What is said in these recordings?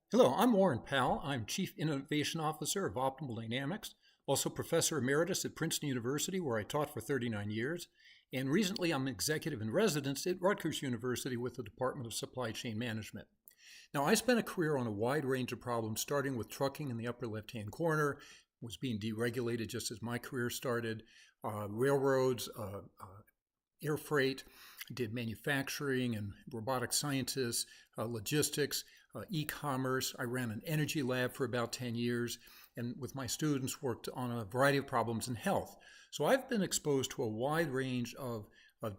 Hello, I'm Warren Powell. I'm Chief Innovation Officer of Optimal Dynamics, also Professor Emeritus at Princeton University, where I taught for 39 years. And recently, I'm Executive in Residence at Rutgers University with the Department of Supply Chain Management. Now, I spent a career on a wide range of problems, starting with trucking in the upper left-hand corner, was being deregulated just as my career started, railroads, air freight, did manufacturing and robotic scientists, logistics, e-commerce. I ran an energy lab for about 10 years and with my students worked on a variety of problems in health. So I've been exposed to a wide range of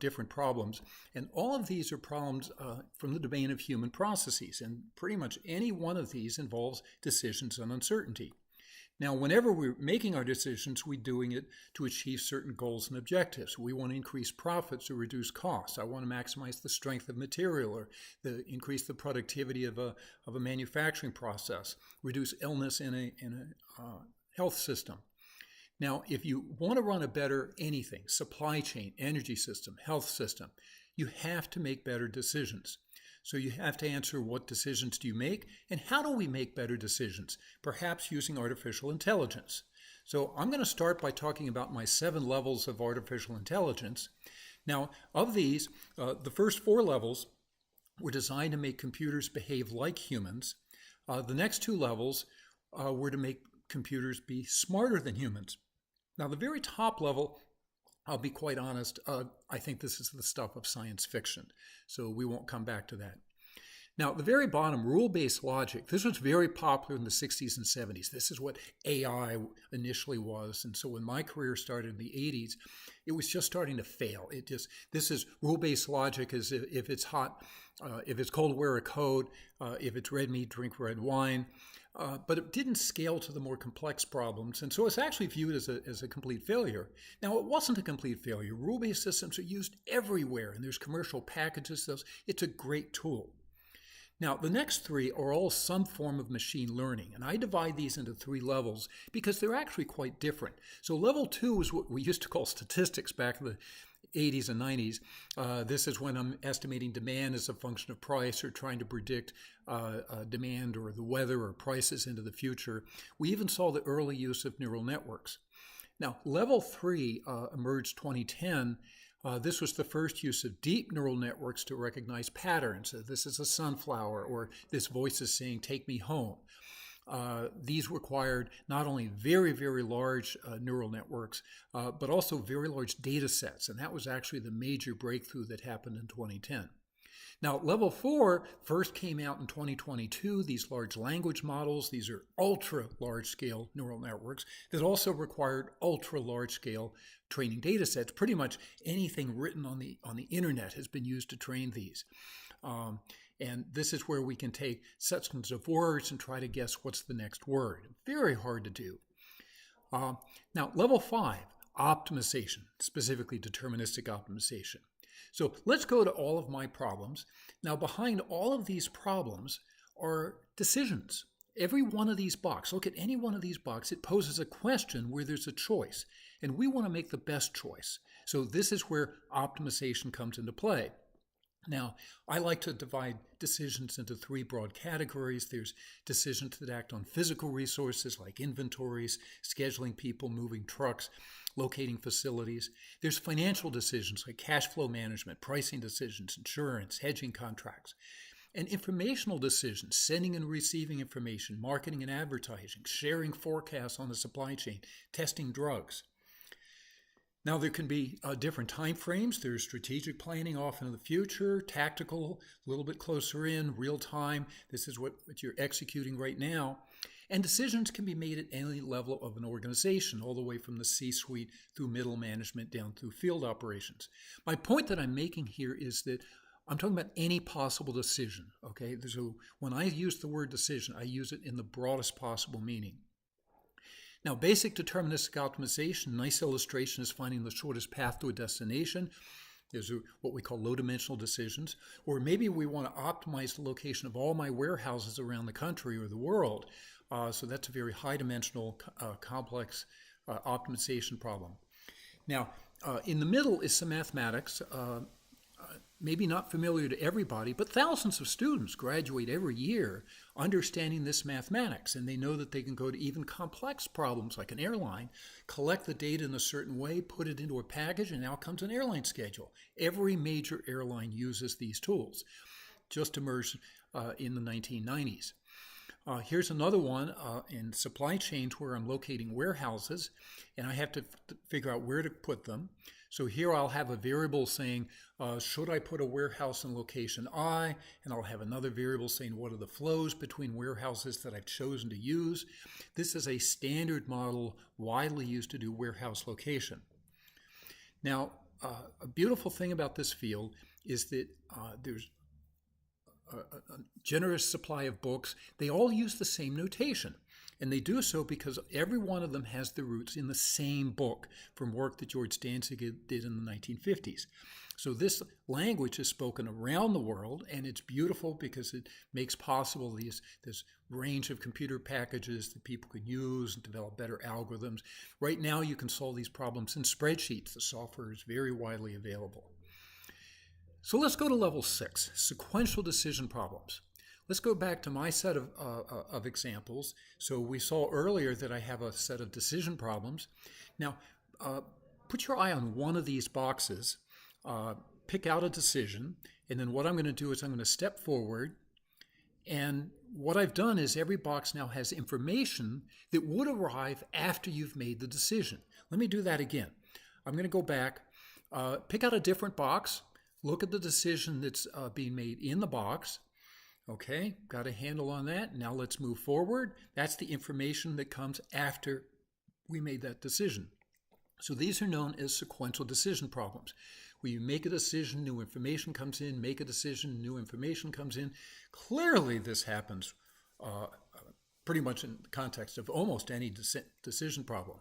different problems, and all of these are problems from the domain of human processes, and pretty much any one of these involves decisions and uncertainty. Now, whenever we're making our decisions, we're doing it to achieve certain goals and objectives. We want to increase profits or reduce costs. I want to maximize the strength of material or increase the productivity of a manufacturing process, reduce illness in a health system. Now, if you want to run a better anything, supply chain, energy system, health system, you have to make better decisions. So you have to answer, what decisions do you make and how do we make better decisions, perhaps using artificial intelligence. So I'm going to start by talking about my 7 levels of artificial intelligence. Now, of these, the first 4 levels were designed to make computers behave like humans. The next 2 levels were to make computers be smarter than humans. Now, the very top level, I'll be quite honest, I think this is the stuff of science fiction, so we won't come back to that. Now, at the very bottom, rule-based logic, this was very popular in the 60s and 70s. This is what AI initially was, and so when my career started in the 80s, it was just starting to fail. This is rule-based logic as if it's hot, if it's cold, wear a coat, if it's red meat, drink red wine. But it didn't scale to the more complex problems, and so it's actually viewed as a complete failure. Now, it wasn't a complete failure. Rule-based systems are used everywhere, and there's commercial packages. It's a great tool. Now, the next 3 are all some form of machine learning, and I divide these into 3 levels because they're actually quite different. So level 2 is what we used to call statistics back in the 80s and 90s. This is when I'm estimating demand as a function of price or trying to predict demand or the weather or prices into the future. We even saw the early use of neural networks. Now, level 3 emerged 2010. This was the first use of deep neural networks to recognize patterns. This is a sunflower, or this voice is saying, "Take me home." These required not only very, very large neural networks, but also very large data sets. And that was actually the major breakthrough that happened in 2010. Now, level 4 first came out in 2022. These large language models, these are ultra large scale neural networks that also required ultra large scale training data sets. Pretty much anything written on the internet has been used to train these. And this is where we can take sections of words and try to guess what's the next word. Very hard to do. Now, level 5, optimization, specifically deterministic optimization. So let's go to all of my problems. Now, behind all of these problems are decisions. Every one of these boxes, look at any one of these boxes, it poses a question where there's a choice. And we want to make the best choice. So this is where optimization comes into play. Now, I like to divide decisions into 3 broad categories. There's decisions that act on physical resources like inventories, scheduling people, moving trucks, locating facilities. There's financial decisions like cash flow management, pricing decisions, insurance, hedging contracts. And informational decisions, sending and receiving information, marketing and advertising, sharing forecasts on the supply chain, testing drugs. Now, there can be different time frames. There's strategic planning off into the future, tactical, a little bit closer in, real time. This is what you're executing right now. And decisions can be made at any level of an organization, all the way from the C-suite through middle management down through field operations. My point that I'm making here is that I'm talking about any possible decision, okay? So when I use the word decision, I use it in the broadest possible meaning. Now, basic deterministic optimization, nice illustration is finding the shortest path to a destination. There's what we call low-dimensional decisions. Or maybe we want to optimize the location of all my warehouses around the country or the world. So that's a very high-dimensional, complex optimization problem. Now, in the middle is some mathematics. maybe not familiar to everybody, but thousands of students graduate every year understanding this mathematics, and they know that they can go to even complex problems like an airline, collect the data in a certain way, put it into a package, and out comes an airline schedule. Every major airline uses these tools, just emerged in the 1990s. Here's another one in supply chains where I'm locating warehouses, and I have to figure out where to put them. So here I'll have a variable saying, should I put a warehouse in location I? And I'll have another variable saying, what are the flows between warehouses that I've chosen to use? This is a standard model widely used to do warehouse location. Now, a beautiful thing about this field is that there's a generous supply of books. They all use the same notation. And they do so because every one of them has their roots in the same book from work that George Danzig did in the 1950s. So this language is spoken around the world, and it's beautiful because it makes possible this range of computer packages that people can use and develop better algorithms. Right now, you can solve these problems in spreadsheets. The software is very widely available. So let's go to level 6, sequential decision problems. Let's go back to my set of examples. So we saw earlier that I have a set of decision problems. Now, put your eye on one of these boxes, pick out a decision, and then what I'm going to do is I'm going to step forward. And what I've done is every box now has information that would arrive after you've made the decision. Let me do that again. I'm going to go back, pick out a different box, look at the decision that's being made in the box. Okay, got a handle on that. Now let's move forward. That's the information that comes after we made that decision. So these are known as sequential decision problems. Where you make a decision, new information comes in, make a decision, new information comes in. Clearly this happens pretty much in the context of almost any decision problem.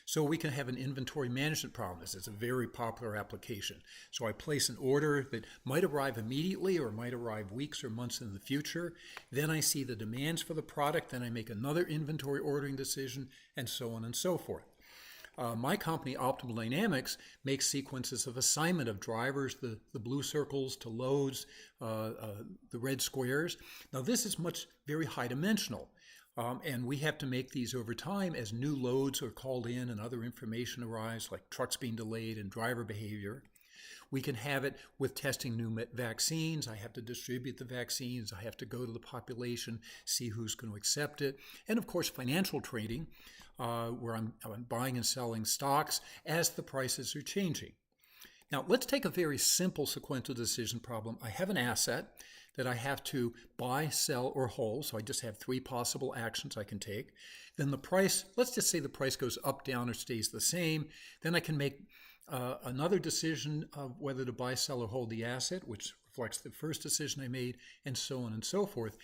So we can have an inventory management problem. This is a very popular application. So I place an order that might arrive immediately or might arrive weeks or months in the future. Then I see the demands for the product. Then I make another inventory ordering decision, and so on and so forth. My company, Optimal Dynamics, makes sequences of assignment of drivers, the blue circles to loads, the red squares. Now this is very high dimensional. And we have to make these over time as new loads are called in and other information arrives, like trucks being delayed and driver behavior. We can have it with testing new vaccines. I have to distribute the vaccines. I have to go to the population, see who's going to accept it. And of course, financial trading, where I'm buying and selling stocks as the prices are changing. Now, let's take a very simple sequential decision problem. I have an asset that I have to buy, sell, or hold. So I just have 3 possible actions I can take. Then the price, let's just say the price goes up, down, or stays the same. Then I can make another decision of whether to buy, sell, or hold the asset, which reflects the first decision I made, and so on and so forth.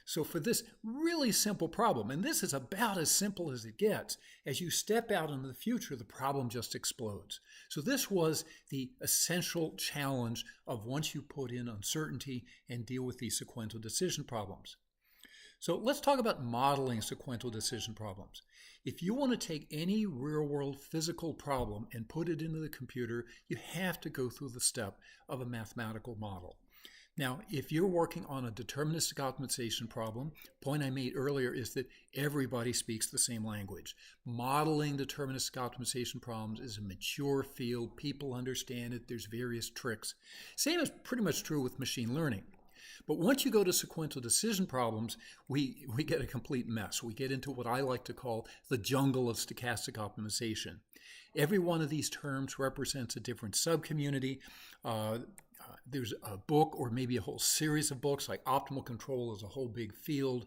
So for this really simple problem, and this is about as simple as it gets, as you step out into the future, the problem just explodes. So this was the essential challenge of once you put in uncertainty and deal with these sequential decision problems. So let's talk about modeling sequential decision problems. If you want to take any real-world physical problem and put it into the computer, you have to go through the step of a mathematical model. Now, if you're working on a deterministic optimization problem, point I made earlier is that everybody speaks the same language. Modeling deterministic optimization problems is a mature field. People understand it. There's various tricks. Same is pretty much true with machine learning. But once you go to sequential decision problems, we get a complete mess. We get into what I like to call the jungle of stochastic optimization. Every one of these terms represents a different subcommunity. There's a book or maybe a whole series of books, like optimal control is a whole big field.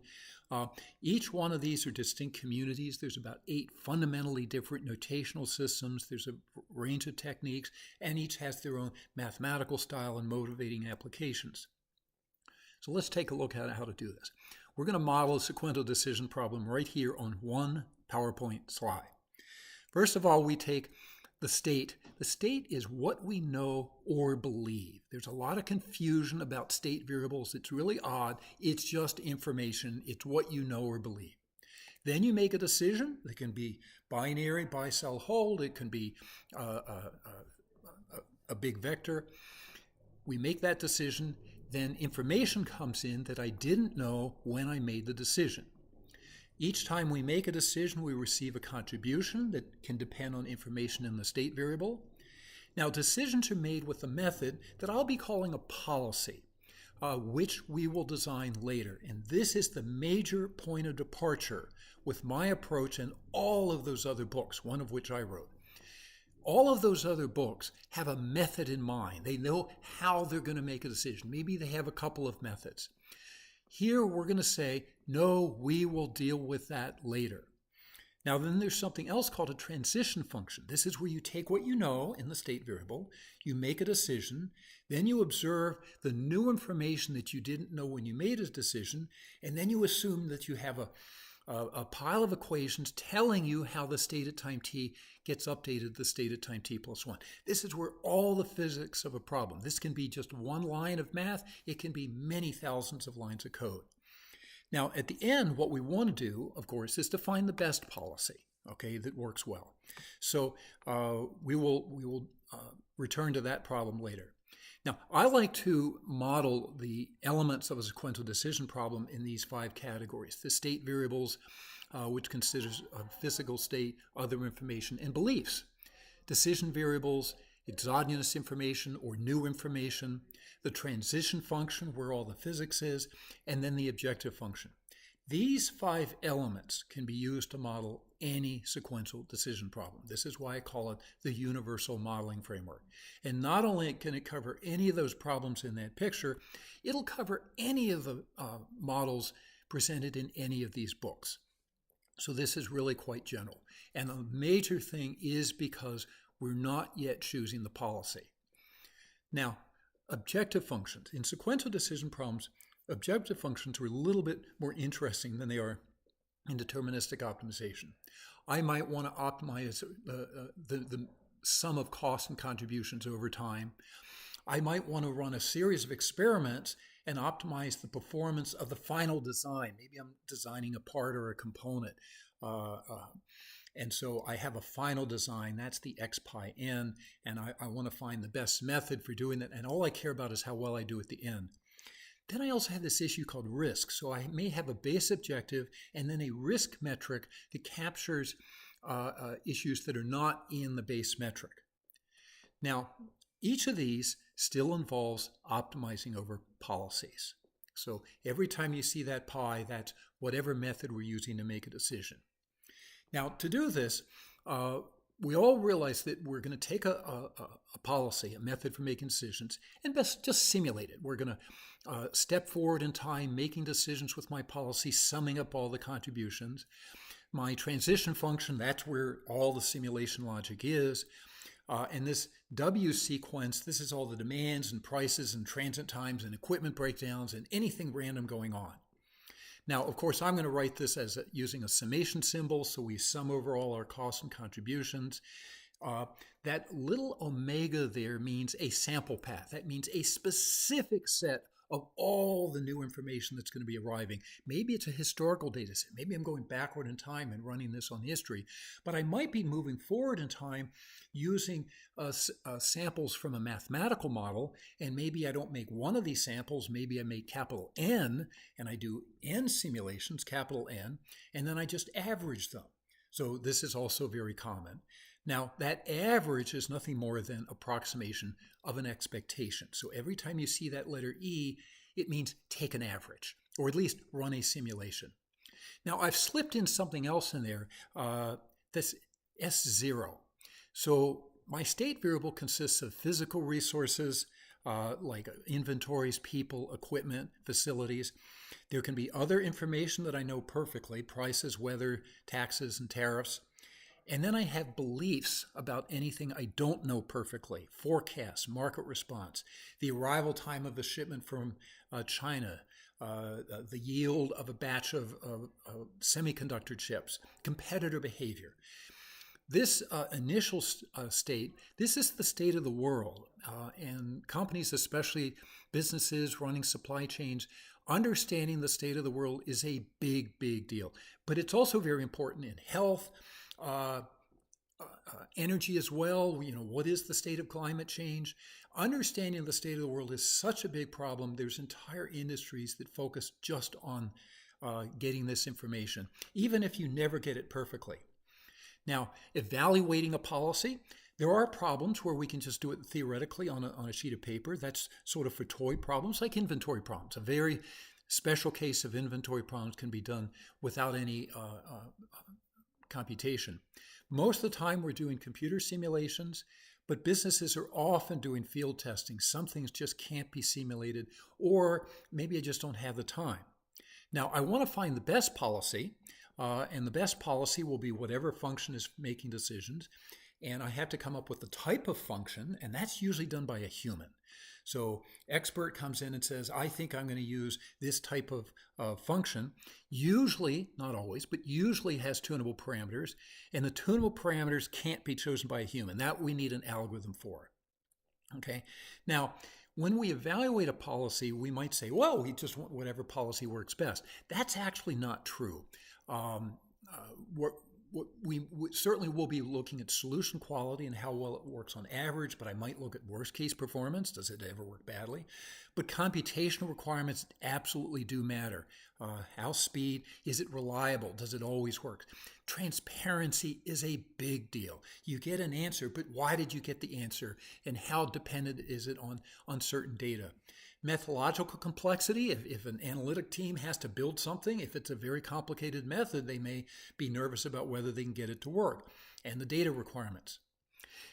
Each one of these are distinct communities. There's about 8 fundamentally different notational systems. There's a range of techniques, and each has their own mathematical style and motivating applications. So let's take a look at how to do this. We're going to model a sequential decision problem right here on one PowerPoint slide. First of all, we take the state. The state is what we know or believe. There's a lot of confusion about state variables. It's really odd. It's just information. It's what you know or believe. Then you make a decision. It can be binary, buy, sell, hold. It can be a big vector. we make that decision, then information comes in that I didn't know when I made the decision. Each time we make a decision, we receive a contribution that can depend on information in the state variable. Now, decisions are made with a method that I'll be calling a policy, which we will design later. And this is the major point of departure with my approach and all of those other books, one of which I wrote. All of those other books have a method in mind. They know how they're going to make a decision. Maybe they have a couple of methods. Here we're going to say, no, we will deal with that later. Now then there's something else called a transition function. This is where you take what you know in the state variable, you make a decision, then you observe the new information that you didn't know when you made a decision, and then you assume that you have a pile of equations telling you how the state at time t gets updated to the state at time t plus 1. This is where all the physics of a problem. This can be just one line of math. It can be many thousands of lines of code. Now, at the end, what we want to do, of course, is to find the best policy, okay, that works well. So we will return to that problem later. Now, I like to model the elements of a sequential decision problem in these 5 categories. The state variables, which considers a physical state, other information, and beliefs. Decision variables, exogenous information or new information, the transition function where all the physics is, and then the objective function. These 5 elements can be used to model any sequential decision problem. This is why I call it the universal modeling framework. And not only can it cover any of those problems in that picture, it'll cover any of the models presented in any of these books. So this is really quite general. And a major thing is because we're not yet choosing the policy. Now, objective functions. In sequential decision problems, objective functions are a little bit more interesting than they are in deterministic optimization. I might want to optimize the sum of costs and contributions over time. I might want to run a series of experiments and optimize the performance of the final design. Maybe I'm designing a part or a component. And so I have a final design, that's the x pi n, and I want to find the best method for doing that, and all I care about is how well I do at the end. Then I also have this issue called risk. So I may have a base objective and then a risk metric that captures issues that are not in the base metric. Now, each of these still involves optimizing over policies. So every time you see that pi, that's whatever method we're using to make a decision. Now, to do this, we all realize that we're going to take a policy, a method for making decisions, and just simulate it. We're going to step forward in time, making decisions with my policy, summing up all the contributions. My transition function, that's where all the simulation logic is. And this W sequence, this is all the demands and prices and transit times and equipment breakdowns and anything random going on. Now, of course, I'm going to write this as using a summation symbol, so we sum over all our costs and contributions. That little omega there means a sample path. That means a specific set of all the new information that's going to be arriving. Maybe it's a historical data set. Maybe I'm going backward in time and running this on history. But I might be moving forward in time using samples from a mathematical model, and maybe I don't make one of these samples. Maybe I make capital N, and I do N simulations, capital N, and then I just average them. So this is also very common. Now, that average is nothing more than approximation of an expectation. So every time you see that letter E, it means take an average, or at least run a simulation. Now, I've slipped in something else in there, that's S0. So my state variable consists of physical resources, like inventories, people, equipment, facilities. There can be other information that I know perfectly, prices, weather, taxes, and tariffs. And then I have beliefs about anything I don't know perfectly, forecasts, market response, the arrival time of a shipment from China, the yield of a batch of semiconductor chips, competitor behavior. This initial state, this is the state of the world. And companies, especially businesses running supply chains, understanding the state of the world is a big, big deal. But it's also very important in health, energy as well. What is the state of climate change? Understanding the state of the world is such a big problem. There's entire industries that focus just on getting this information, even if you never get it perfectly. Now, evaluating a policy, there are problems where we can just do it theoretically on a sheet of paper. That's sort of for toy problems, like inventory problems. A very special case of inventory problems can be done without any computation. Most of the time, we're doing computer simulations, but businesses are often doing field testing. Some things just can't be simulated, or maybe I just don't have the time. Now, I want to find the best policy, and the best policy will be whatever function is making decisions. And I have to come up with the type of function, and that's usually done by a human. So expert comes in and says, I think I'm going to use this type of function. Usually, not always, but usually has tunable parameters. And the tunable parameters can't be chosen by a human. That we need an algorithm for. Okay. Now, when we evaluate a policy, we might say, well, we just want whatever policy works best. That's actually not true. We certainly will be looking at solution quality and how well it works on average, but I might look at worst case performance. Does it ever work badly? But computational requirements absolutely do matter. How speed? Is it reliable? Does it always work? Transparency is a big deal. You get an answer, but why did you get the answer? And how dependent is it on certain data? Methodological complexity, if an analytic team has to build something, if it's a very complicated method, they may be nervous about whether they can get it to work, and the data requirements.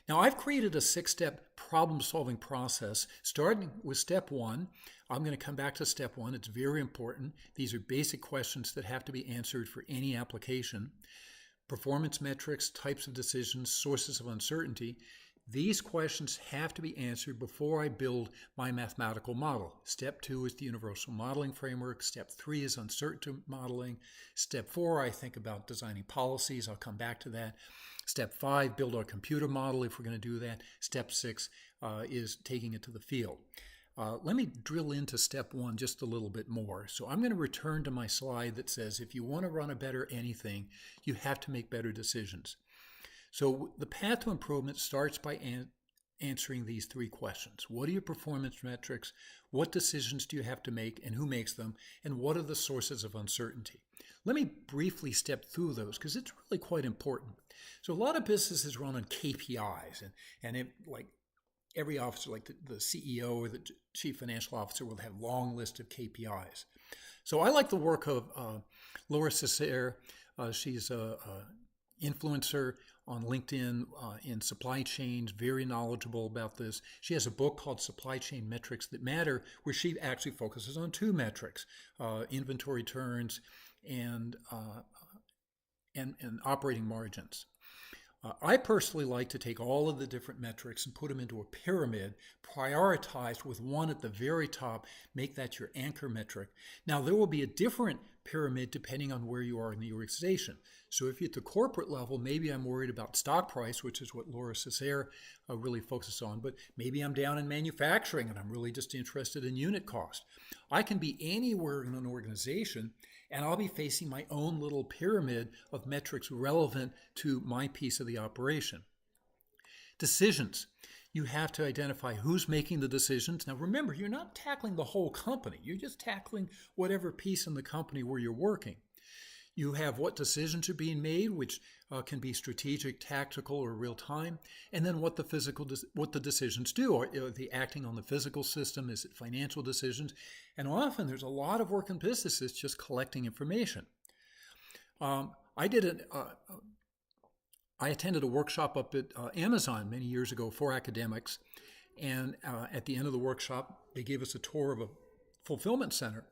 Now, I've created a 6-step problem-solving process, starting with step 1. I'm going to come back to step 1. It's very important. These are basic questions that have to be answered for any application. Performance metrics, types of decisions, sources of uncertainty. These questions have to be answered before I build my mathematical model. Step 2 is the universal modeling framework. Step 3 is uncertainty modeling. Step 4, I think about designing policies. I'll come back to that. Step 5, build our computer model if we're going to do that. Step 6 is taking it to the field. Let me drill into step 1 just a little bit more. So I'm going to return to my slide that says if you want to run a better anything, you have to make better decisions. So the path to improvement starts by answering these 3 questions. What are your performance metrics? What decisions do you have to make and who makes them? And what are the sources of uncertainty? Let me briefly step through those because it's really quite important. So a lot of businesses run on KPIs and like every officer, like the CEO or the chief financial officer will have a long list of KPIs. So I like the work of Laura Cesare. She's a influencer on LinkedIn in supply chains, very knowledgeable about this. She has a book called Supply Chain Metrics That Matter, where she actually focuses on 2 metrics, inventory turns and operating margins. I personally like to take all of the different metrics and put them into a pyramid, prioritized with one at the very top, make that your anchor metric. Now, there will be a different pyramid depending on where you are in the organization. So if you're at the corporate level, maybe I'm worried about stock price, which is what Laura Cesare really focuses on, but maybe I'm down in manufacturing and I'm really just interested in unit cost. I can be anywhere in an organization and I'll be facing my own little pyramid of metrics relevant to my piece of the operation. Decisions. You have to identify who's making the decisions. Now remember, you're not tackling the whole company. You're just tackling whatever piece in the company where you're working. You have what decisions are being made, which can be strategic, tactical, or real time, and then what the decisions do. Are they acting on the physical system? Is it financial decisions? And often there's a lot of work in businesses just collecting information. I attended a workshop up at Amazon many years ago for academics, and at the end of the workshop, they gave us a tour of a fulfillment center.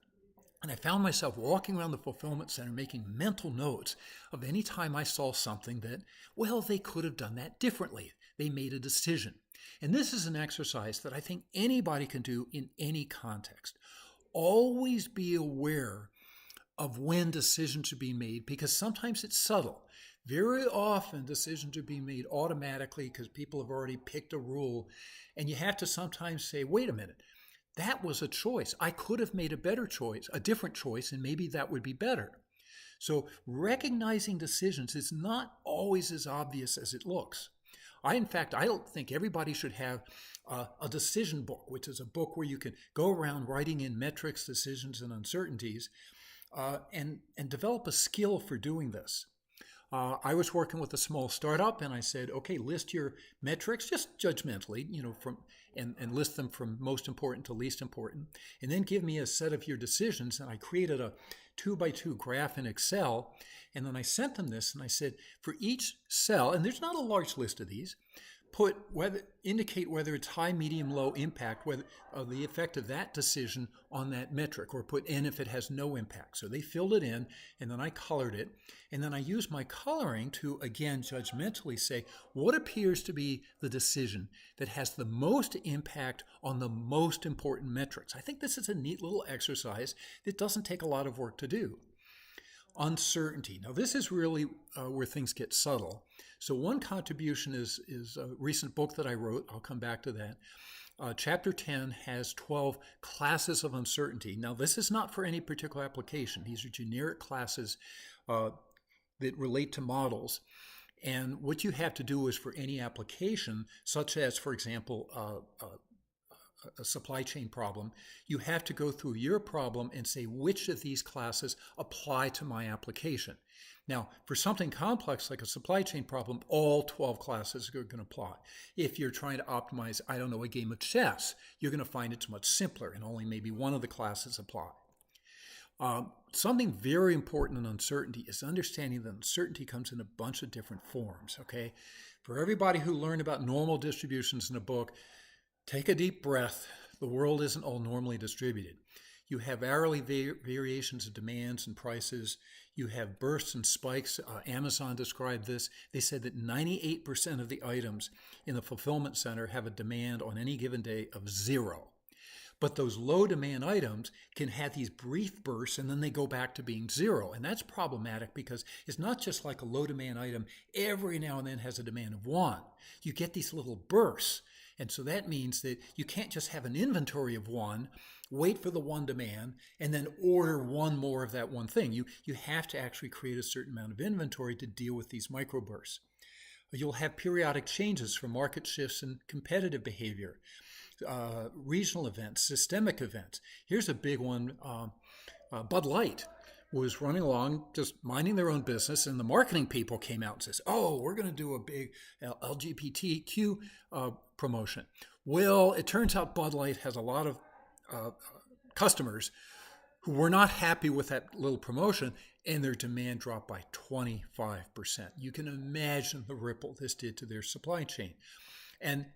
And I found myself walking around the fulfillment center making mental notes of any time I saw something that, well, they could have done that differently. They made a decision. And this is an exercise that I think anybody can do in any context. Always be aware of when decisions are being made because sometimes it's subtle. Very often decisions are being made automatically because people have already picked a rule. And you have to sometimes say, wait a minute. That was a choice. I could have made a better choice, a different choice, and maybe that would be better. So recognizing decisions is not always as obvious as it looks. In fact, I don't think everybody should have a decision book, which is a book where you can go around writing in metrics, decisions, and uncertainties, and develop a skill for doing this. I was working with a small startup, and I said, okay, list your metrics just judgmentally, and list them from most important to least important, and then give me a set of your decisions. And I created a 2x2 graph in Excel, and then I sent them this, and I said, for each cell, and there's not a large list of these, indicate whether it's high, medium, low impact, whether the effect of that decision on that metric, or put N if it has no impact. So they filled it in, and then I colored it, and then I used my coloring to, again, judgmentally say what appears to be the decision that has the most impact on the most important metrics. I think this is a neat little exercise that doesn't take a lot of work to do. Uncertainty. Now, this is really where things get subtle. So one contribution is a recent book that I wrote. I'll come back to that. Chapter 10 has 12 classes of uncertainty. Now, this is not for any particular application. These are generic classes that relate to models. And what you have to do is for any application, such as, for example, a supply chain problem, you have to go through your problem and say which of these classes apply to my application. Now, for something complex like a supply chain problem, all 12 classes are going to apply. If you're trying to optimize, I don't know, a game of chess, you're going to find it's much simpler and only maybe one of the classes apply. Something very important in uncertainty is understanding that uncertainty comes in a bunch of different forms, okay? For everybody who learned about normal distributions in a book, take a deep breath. The world isn't all normally distributed. You have hourly variations of demands and prices. You have bursts and spikes. Amazon described this. They said that 98% of the items in the fulfillment center have a demand on any given day of 0. But those low demand items can have these brief bursts and then they go back to being 0. And that's problematic because it's not just like a low demand item every now and then has a demand of 1. You get these little bursts. And so that means that you can't just have an inventory of 1, wait for the 1 demand, and then order 1 more of that one thing. You have to actually create a certain amount of inventory to deal with these microbursts. You'll have periodic changes from market shifts and competitive behavior, regional events, systemic events. Here's a big one. Bud Light was running along, just minding their own business, and the marketing people came out and says, oh, we're going to do a big LGBTQ promotion. Well, it turns out Bud Light has a lot of customers who were not happy with that little promotion, and their demand dropped by 25%. You can imagine the ripple this did to their supply chain. And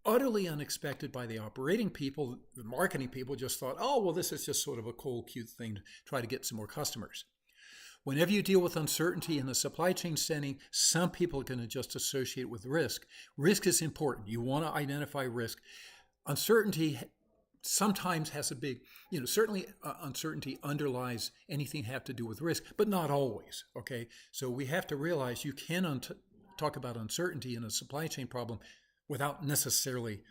utterly unexpected by the operating people, the marketing people just thought, oh, well, this is just sort of a cool, cute thing to try to get some more customers. Whenever you deal with uncertainty in the supply chain setting, some people are going to just associate with risk. Risk is important. You want to identify risk. Uncertainty sometimes has a big, certainly uncertainty underlies anything have to do with risk, but not always, okay? So we have to realize you can talk about uncertainty in a supply chain problem without necessarily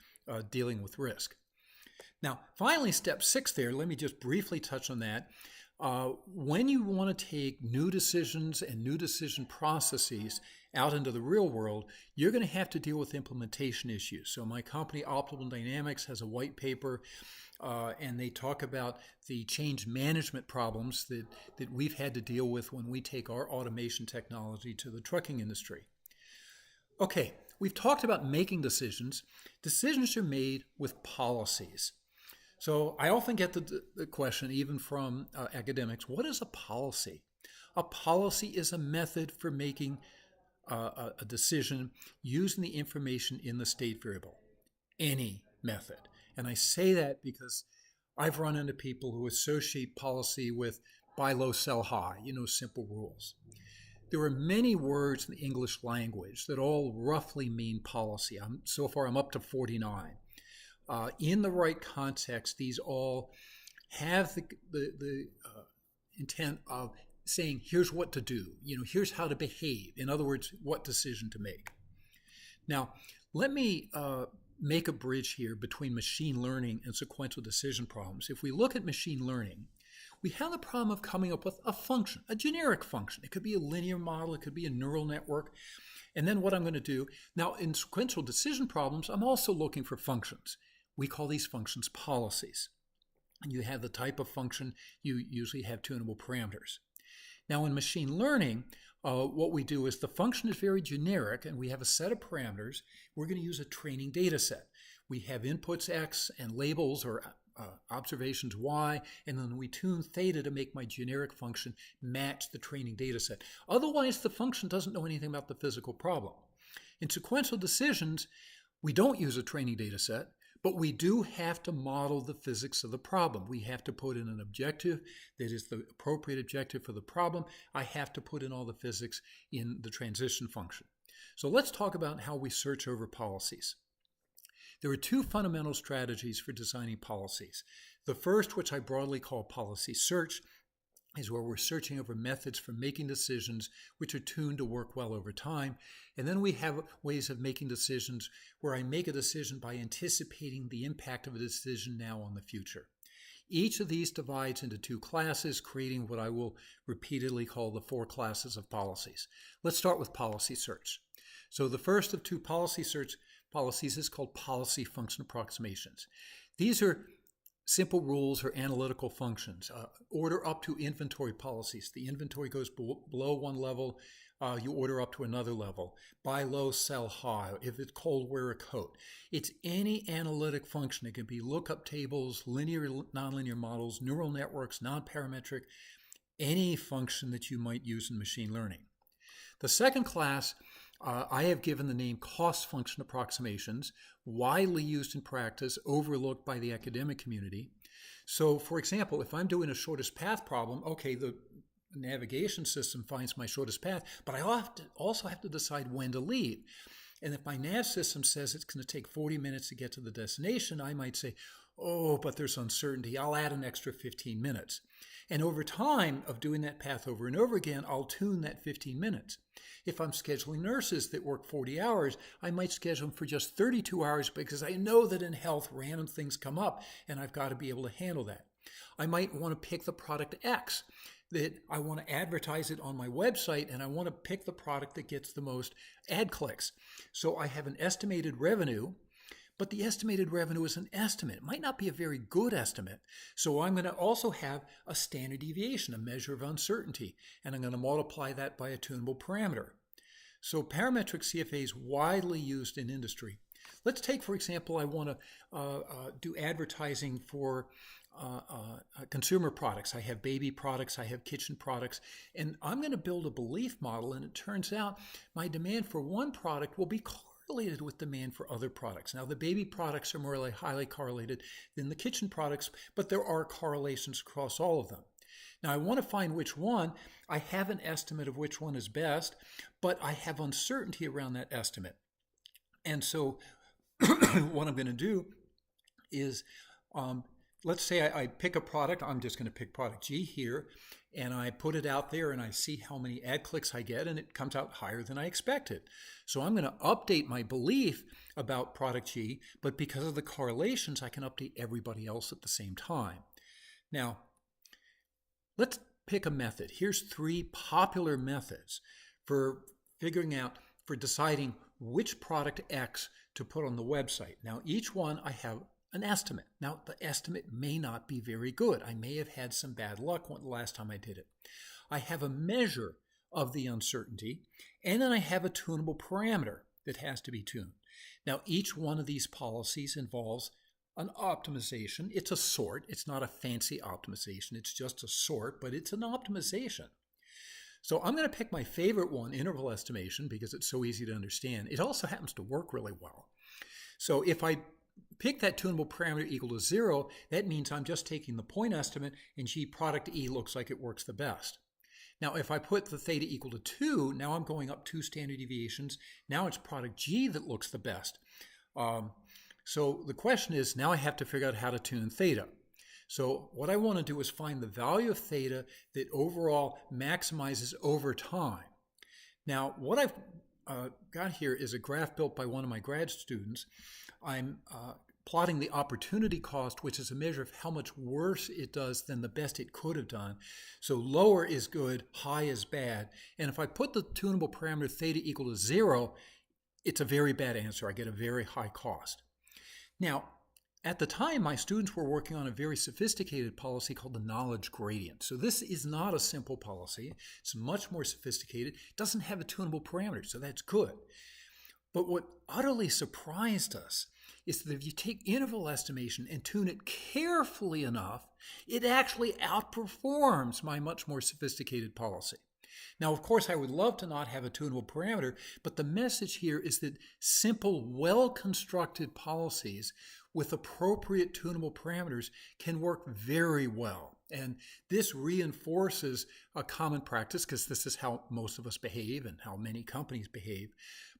dealing with risk. Now, finally, step 6 there, let me just briefly touch on that. When you want to take new decisions and new decision processes out into the real world, you're going to have to deal with implementation issues. So my company, Optimal Dynamics, has a white paper, and they talk about the change management problems that we've had to deal with when we take our automation technology to the trucking industry. Okay, we've talked about making decisions. Decisions are made with policies. So I often get the question, even from academics, what is a policy? A policy is a method for making a decision using the information in the state variable, any method. And I say that because I've run into people who associate policy with buy low, sell high, simple rules. There are many words in the English language that all roughly mean policy. So far, I'm up to 49. In the right context, these all have the intent of saying, here's what to do, here's how to behave. In other words, what decision to make. Now, let me make a bridge here between machine learning and sequential decision problems. If we look at machine learning, we have the problem of coming up with a function, a generic function. It could be a linear model, it could be a neural network. And then what I'm going to do, now in sequential decision problems, I'm also looking for functions. We call these functions policies. And you have the type of function, you usually have tunable parameters. Now in machine learning, what we do is the function is very generic and we have a set of parameters. We're going to use a training data set. We have inputs X and labels or observations Y, and then we tune theta to make my generic function match the training data set. Otherwise, the function doesn't know anything about the physical problem. In sequential decisions, we don't use a training data set, but we do have to model the physics of the problem. We have to put in an objective that is the appropriate objective for the problem. I have to put in all the physics in the transition function. So let's talk about how we search over policies. There are two fundamental strategies for designing policies. The first, which I broadly call policy search, is where we're searching over methods for making decisions which are tuned to work well over time. And then we have ways of making decisions where I make a decision by anticipating the impact of a decision now on the future. Each of these divides into two classes, creating what I will repeatedly call the four classes of policies. Let's start with policy search. So the first of two policy search policies is called policy function approximations. These are simple rules or analytical functions. Order up to inventory policies. The inventory goes below one level, you order up to another level. Buy low, sell high. If it's cold, wear a coat. It's any analytic function. It can be lookup tables, linear, nonlinear models, neural networks, non-parametric, any function that you might use in machine learning. The second class I have given the name cost function approximations, widely used in practice, overlooked by the academic community. So, for example, if I'm doing a shortest path problem, okay, the navigation system finds my shortest path, but I also have to decide when to leave. And if my nav system says it's going to take 40 minutes to get to the destination, I might say, oh, but there's uncertainty. I'll add an extra 15 minutes. And over time of doing that path over and over again, I'll tune that 15 minutes. If I'm scheduling nurses that work 40 hours, I might schedule them for just 32 hours because I know that in health, random things come up and I've got to be able to handle that. I might want to pick the product X that I want to advertise it on my website, and I want to pick the product that gets the most ad clicks. So I have an estimated revenue, but the estimated revenue is an estimate. It might not be a very good estimate. So I'm going to also have a standard deviation, a measure of uncertainty, and I'm going to multiply that by a tunable parameter. So parametric CFA is widely used in industry. Let's take, for example, I want to do advertising for consumer products. I have baby products, I have kitchen products, and I'm going to build a belief model, and it turns out my demand for one product will be correlated with demand for other products. Now, the baby products are more highly correlated than the kitchen products, but there are correlations across all of them. Now, I want to find which one. I have an estimate of which one is best, but I have uncertainty around that estimate. And so what I'm going to do is, let's say I pick a product. I'm just going to pick product G here, and I put it out there and I see how many ad clicks I get, and it comes out higher than I expected. So I'm going to update my belief about product G, but because of the correlations, I can update everybody else at the same time. Now, let's pick a method. Here's three popular methods for figuring out, for deciding which product X to put on the website. Now, each one I have an estimate. Now, the estimate may not be very good. I may have had some bad luck the last time I did it. I have a measure of the uncertainty, and then I have a tunable parameter that has to be tuned. Now, each one of these policies involves an optimization. It's a sort. It's not a fancy optimization. It's just a sort, but it's an optimization. So I'm going to pick my favorite one, interval estimation, because it's so easy to understand. It also happens to work really well. So if I pick that tunable parameter equal to 0, that means I'm just taking the point estimate, and G product E looks like it works the best. Now, if I put the theta equal to 2, now I'm going up 2 standard deviations. Now it's product G that looks the best. So the question is, now I have to figure out how to tune theta. So what I want to do is find the value of theta that overall maximizes over time. Now, what I've got here is a graph built by one of my grad students. I'm plotting the opportunity cost, which is a measure of how much worse it does than the best it could have done. So lower is good, high is bad. And if I put the tunable parameter theta equal to 0, it's a very bad answer. I get a very high cost. Now, at the time, my students were working on a very sophisticated policy called the knowledge gradient. So this is not a simple policy. It's much more sophisticated. It doesn't have a tunable parameter, so that's good. But what utterly surprised us is that if you take interval estimation and tune it carefully enough, it actually outperforms my much more sophisticated policy. Now, of course, I would love to not have a tunable parameter, but the message here is that simple, well-constructed policies with appropriate tunable parameters can work very well. And this reinforces a common practice because this is how most of us behave and how many companies behave.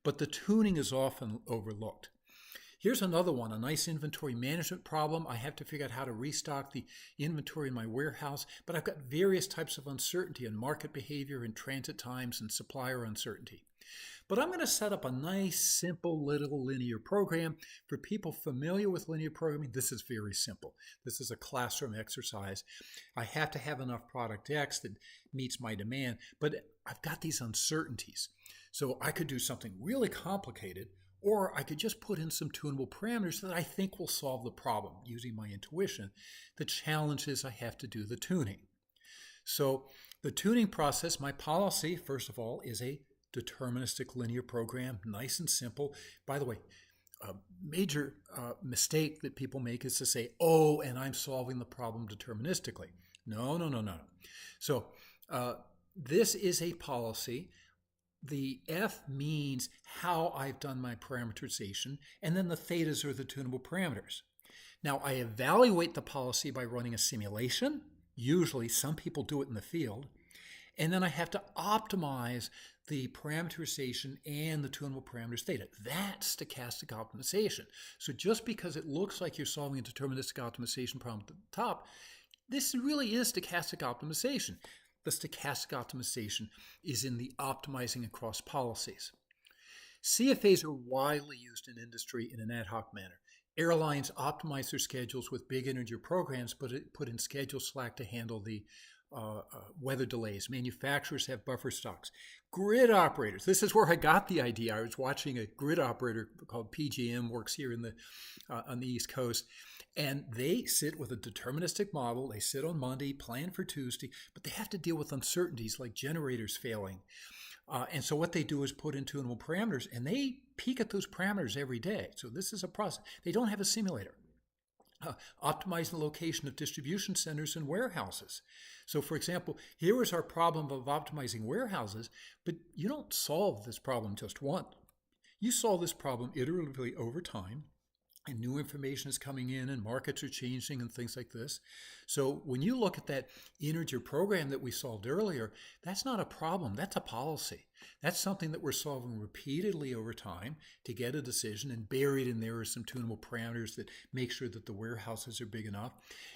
But the tuning is often overlooked. Here's another one, a nice inventory management problem. I have to figure out how to restock the inventory in my warehouse, but I've got various types of uncertainty in market behavior and transit times and supplier uncertainty. But I'm going to set up a nice, simple little linear program. For people familiar with linear programming, this is very simple. This is a classroom exercise. I have to have enough product X that meets my demand, but I've got these uncertainties. So I could do something really complicated, or I could just put in some tunable parameters that I think will solve the problem using my intuition. The challenge is I have to do the tuning. So the tuning process, my policy, first of all, is a deterministic linear program, nice and simple. By the way, a major mistake that people make is to say, oh, and I'm solving the problem deterministically. No. So this is a policy. The F means how I've done my parameterization, and then the thetas are the tunable parameters. Now, I evaluate the policy by running a simulation. Usually, some people do it in the field. And then I have to optimize the parameterization and the tunable parameters theta. That's stochastic optimization. So just because it looks like you're solving a deterministic optimization problem at the top, this really is stochastic optimization. The stochastic optimization is in the optimizing across policies. CFAs are widely used in industry in an ad hoc manner. Airlines optimize their schedules with big integer programs, but put in schedule slack to handle the weather delays. Manufacturers have buffer stocks. Grid operators, this is where I got the idea. I was watching a grid operator called PGM, works here in on the East Coast, and they sit with a deterministic model. They sit on Monday, plan for Tuesday, but they have to deal with uncertainties like generators failing. And so what they do is put in tunable parameters, and they peek at those parameters every day. So this is a process. They don't have a simulator. Optimizing the location of distribution centers and warehouses. So for example, here is our problem of optimizing warehouses, but you don't solve this problem just once. You solve this problem iteratively over time, and new information is coming in and markets are changing and things like this. So when you look at that integer program that we solved earlier, that's not a problem, that's a policy. That's something that we're solving repeatedly over time to get a decision, and buried in there are some tunable parameters that make sure that the warehouses are big enough.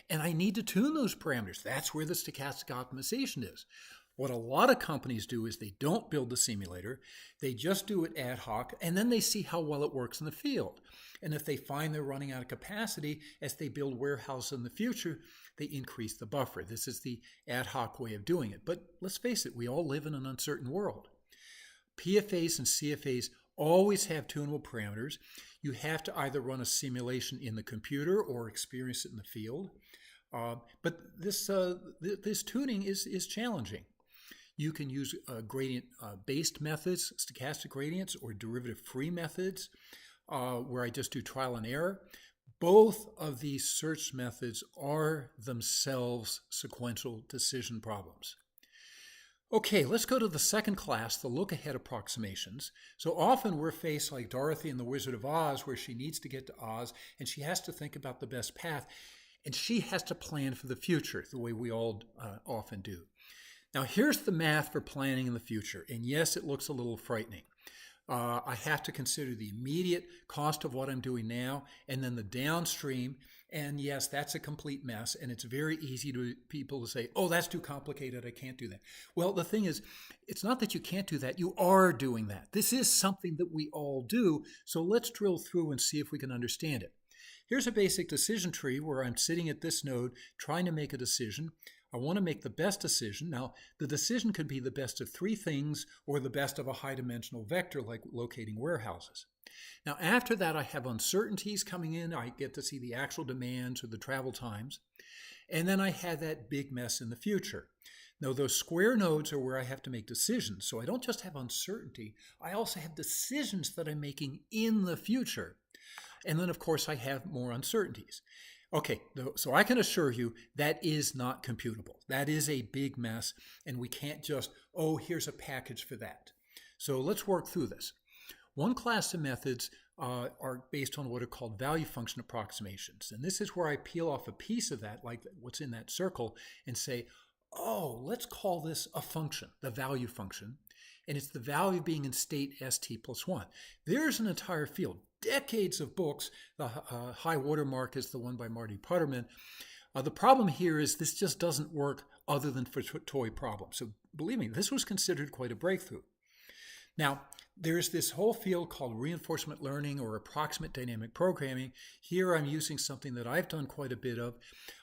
And I need to tune those parameters. That's where the stochastic optimization is. What a lot of companies do is they don't build the simulator, they just do it ad hoc, and then they see how well it works in the field. And if they find they're running out of capacity as they build warehouses in the future, they increase the buffer. This is the ad hoc way of doing it. But let's face it, we all live in an uncertain world. PFAs and CFAs always have tunable parameters. You have to either run a simulation in the computer or experience it in the field. But this tuning is challenging. You can use gradient-based methods, stochastic gradients, or derivative-free methods, where I just do trial and error. Both of these search methods are themselves sequential decision problems. Okay, let's go to the second class, the look-ahead approximations. So often we're faced like Dorothy in The Wizard of Oz, where she needs to get to Oz, and she has to think about the best path, and she has to plan for the future, the way we all often do. Now, here's the math for planning in the future, and yes, it looks a little frightening. I have to consider the immediate cost of what I'm doing now, and then the downstream. And yes, that's a complete mess, and it's very easy to people to say, oh, that's too complicated, I can't do that. Well, the thing is, it's not that you can't do that, you are doing that. This is something that we all do, so let's drill through and see if we can understand it. Here's a basic decision tree where I'm sitting at this node trying to make a decision. I want to make the best decision. Now, the decision could be the best of three things or the best of a high-dimensional vector like locating warehouses. Now, after that, I have uncertainties coming in. I get to see the actual demands or the travel times. And then I have that big mess in the future. Now, those square nodes are where I have to make decisions. So I don't just have uncertainty. I also have decisions that I'm making in the future. And then, of course, I have more uncertainties. Okay, so I can assure you that is not computable. That is a big mess, and we can't just, oh, here's a package for that. So let's work through this. One class of methods are based on what are called value function approximations. And this is where I peel off a piece of that, like what's in that circle, and say, oh, let's call this a function, the value function. And it's the value being in state st plus 1. There's an entire field, decades of books. The high watermark is the one by Marty Putterman. The problem here is this just doesn't work other than for toy problems. So believe me, this was considered quite a breakthrough. Now, there's this whole field called reinforcement learning or approximate dynamic programming. Here I'm using something that I've done quite a bit of.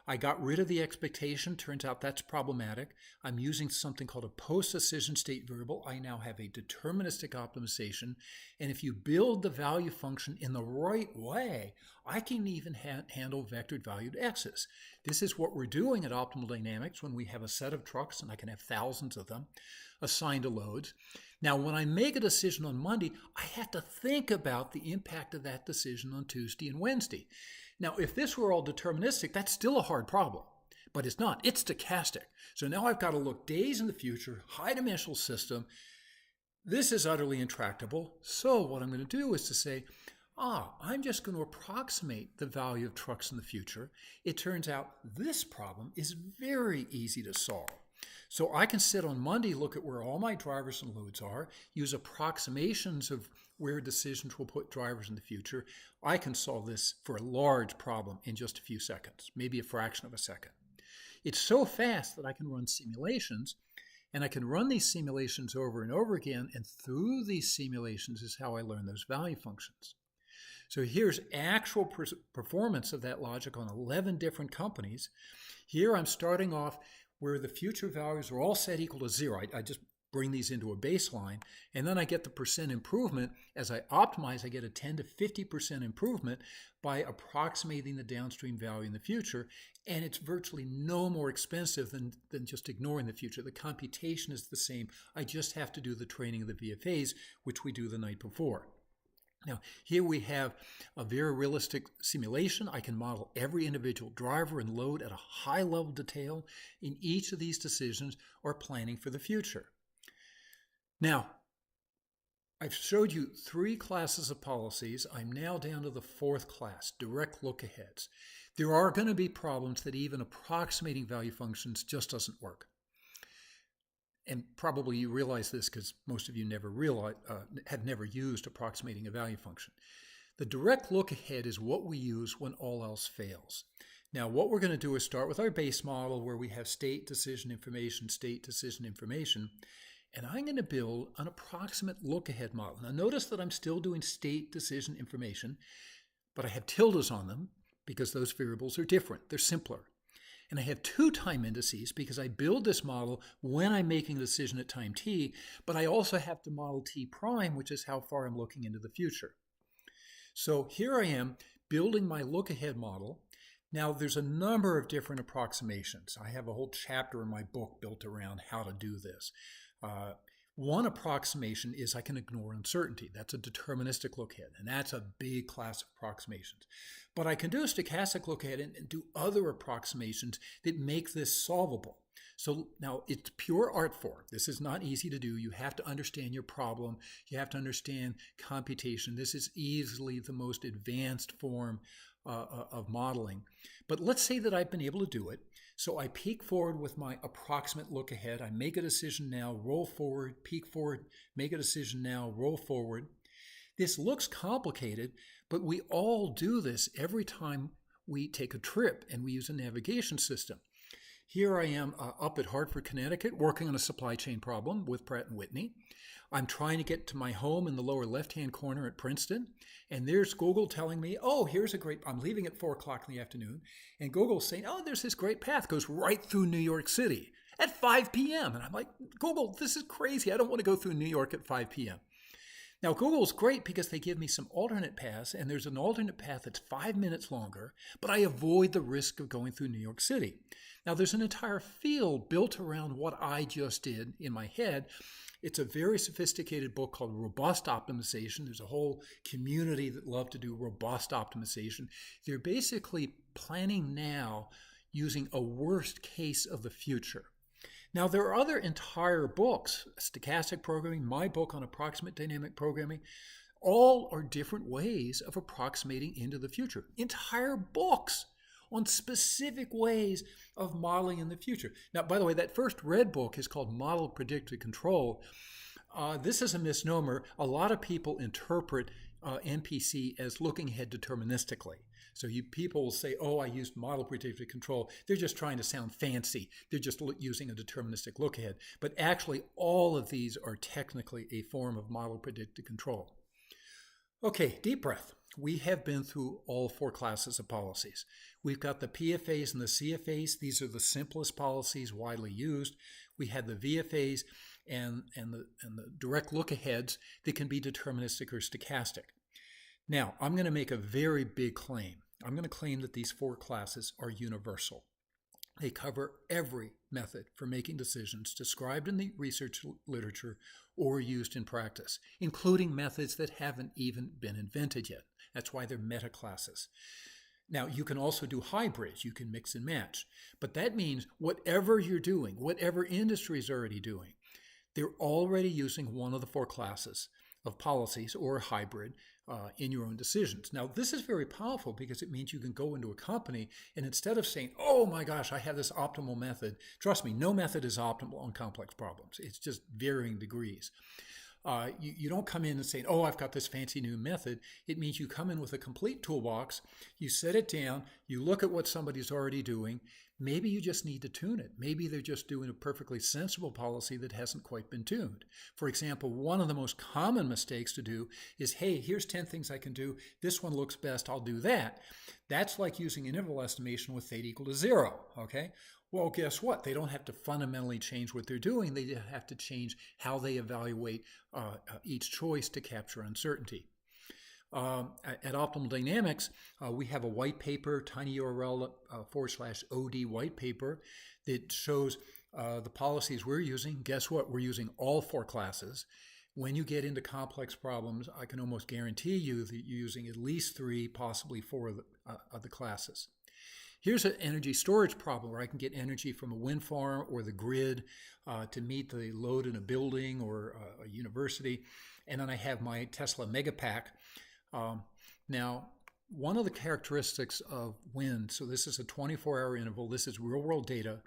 I got rid of the expectation. Turns out that's problematic. I'm using something called a post-decision state variable. I now have a deterministic optimization. And if you build the value function in the right way, I can even handle vectored valued x's. This is what we're doing at Optimal Dynamics when we have a set of trucks, and I can have thousands of them, assigned to loads. Now, when I make a decision on Monday, I have to think about the impact of that decision on Tuesday and Wednesday. Now, if this were all deterministic, that's still a hard problem, but it's not. It's stochastic. So now I've got to look days in the future, high-dimensional system. This is utterly intractable. So what I'm going to do is to say, I'm just going to approximate the value of trucks in the future. It turns out this problem is very easy to solve. So I can sit on Monday, look at where all my drivers and loads are, use approximations of where decisions will put drivers in the future. I can solve this for a large problem in just a few seconds, maybe a fraction of a second. It's so fast that I can run simulations, and I can run these simulations over and over again, and through these simulations is how I learn those value functions. So here's actual performance of that logic on 11 different companies. Here I'm starting off where the future values are all set equal to 0. I just bring these into a baseline, and then I get the percent improvement. As I optimize, I get a 10 to 50% improvement by approximating the downstream value in the future, and it's virtually no more expensive than just ignoring the future. The computation is the same. I just have to do the training of the VFAs, which we do the night before. Now, here we have a very realistic simulation. I can model every individual driver and load at a high level of detail in each of these decisions or planning for the future. Now, I've showed you 3 classes of policies. I'm now down to the 4th class, direct look-aheads. There are going to be problems that even approximating value functions just doesn't work. And probably you realize this because most of you have never used approximating a value function. The direct look ahead is what we use when all else fails. Now, what we're going to do is start with our base model where we have state, decision, information, and I'm going to build an approximate look ahead model. Now, notice that I'm still doing state, decision, information, but I have tildes on them because those variables are different. They're simpler. And I have 2 time indices because I build this model when I'm making a decision at time t, but I also have to model t prime, which is how far I'm looking into the future. So here I am building my look-ahead model. Now there's a number of different approximations. I have a whole chapter in my book built around how to do this. One approximation is I can ignore uncertainty. That's a deterministic look-ahead, and that's a big class of approximations. But I can do a stochastic look-ahead and do other approximations that make this solvable. So now it's pure art form. This is not easy to do. You have to understand your problem. You have to understand computation. This is easily the most advanced form of modeling. But let's say that I've been able to do it. So I peek forward with my approximate look ahead. I make a decision now, roll forward, peek forward, make a decision now, roll forward. This looks complicated, but we all do this every time we take a trip and we use a navigation system. Here I am up at Hartford, Connecticut, working on a supply chain problem with Pratt & Whitney. I'm trying to get to my home in the lower left-hand corner at Princeton, and there's Google telling me, oh, here's a great, I'm leaving at 4 o'clock in the afternoon, and Google's saying, oh, there's this great path, goes right through New York City at 5 p.m. And I'm like, Google, this is crazy. I don't want to go through New York at 5 p.m. Now, Google's great because they give me some alternate paths, and there's an alternate path that's 5 minutes longer, but I avoid the risk of going through New York City. Now, there's an entire field built around what I just did in my head. It's a very sophisticated book called Robust Optimization. There's a whole community that love to do robust optimization. They're basically planning now using a worst case of the future. Now, there are other entire books, stochastic programming, my book on approximate dynamic programming, all are different ways of approximating into the future. Entire books on specific ways of modeling in the future. Now, by the way, that first red book is called Model Predicted Control. This is a misnomer. A lot of people interpret MPC as looking ahead deterministically. So people will say, oh, I used model predicted control. They're just trying to sound fancy. They're just using a deterministic look ahead. But actually, all of these are technically a form of model predicted control. Okay, deep breath. We have been through all 4 classes of policies. We've got the PFAs and the CFAs. These are the simplest policies widely used. We had the VFAs and the direct look aheads that can be deterministic or stochastic. Now, I'm going to make a very big claim. I'm going to claim that these 4 classes are universal. They cover every method for making decisions described in the research literature or used in practice, including methods that haven't even been invented yet. That's why they're meta classes. Now, you can also do hybrids. You can mix and match. But that means whatever you're doing, whatever industry is already doing, they're already using one of the 4 classes of policies or a hybrid in your own decisions. Now, this is very powerful because it means you can go into a company and instead of saying, oh my gosh, I have this optimal method, trust me, no method is optimal on complex problems. It's just varying degrees. You don't come in and say, oh, I've got this fancy new method. It means you come in with a complete toolbox, you set it down, you look at what somebody's already doing. Maybe you just need to tune it. Maybe they're just doing a perfectly sensible policy that hasn't quite been tuned. For example, one of the most common mistakes to do is, hey, here's 10 things I can do. This one looks best. I'll do that. That's like using an interval estimation with theta equal to 0, okay? Well, guess what? They don't have to fundamentally change what they're doing. They just have to change how they evaluate each choice to capture uncertainty. At Optimal Dynamics, we have a white paper, tiny URL /OD white paper that shows the policies we're using. Guess what? We're using all 4 classes. When you get into complex problems, I can almost guarantee you that you're using at least 3, possibly 4 of the classes. Here's an energy storage problem where I can get energy from a wind farm or the grid to meet the load in a building or a university. And then I have my Tesla Megapack. Now, one of the characteristics of wind, so this is a 24-hour interval, this is real-world data.